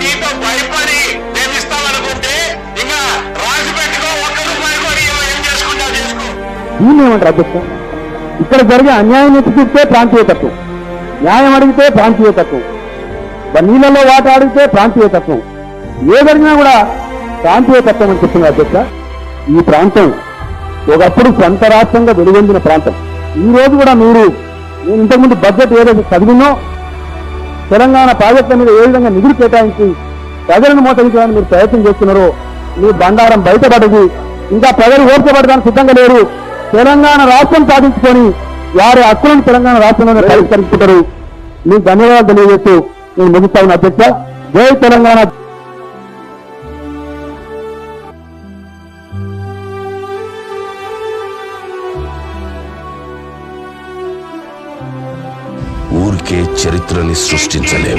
నీతో భయపడి మేము ఇస్తామనుకుంటే ఇంకా రాసి పెట్టుకో, ఒక్క రూపాయి కూడా ఏం చేసుకుంటావు చేసుకో. దీన్ని ఏమంటారు అధ్యక్ష? ఇక్కడ జరిగే అన్యాయం ఎత్తి చూస్తే ప్రాంతీయతత్వం, న్యాయం అడిగితే ప్రాంతీయతత్వం, నీళ్ళలో వాట అడిగితే ప్రాంతీయతత్వం, ఏ జరిగినా కూడా ప్రాంతీయతత్వం అని చెప్తున్నారు అధ్యక్ష. ఈ ప్రాంతం ఒకప్పుడు సొంత రాష్ట్రంగా వెలుగొందిన ప్రాంతం. ఈ రోజు కూడా నేను ఇంతకుముందు బడ్జెట్ ఏదైతే చదివినో తెలంగాణ ప్రాజెక్టుల మీద ఏ విధంగా నిధులు కేటాయించి ప్రజలను మోసగించడానికి మీరు ప్రయత్నం చేస్తున్నారో మీ బండారం బయటపడది. ఇంకా ప్రజలు ఓర్చబడడానికి సిద్ధంగా లేరు. తెలంగాణ రాష్ట్రం సాధించుకొని వారి హక్కులను తెలంగాణ రాష్ట్రంలోనే పరిష్కరించుకుంటారు. మీకు ధన్యవాదాలు తెలియజేస్తూ నేను ముగిస్తా ఉన్న అధ్యక్ష. జై తెలంగాణ. ఊరికే చరిత్రని సృష్టించలేం.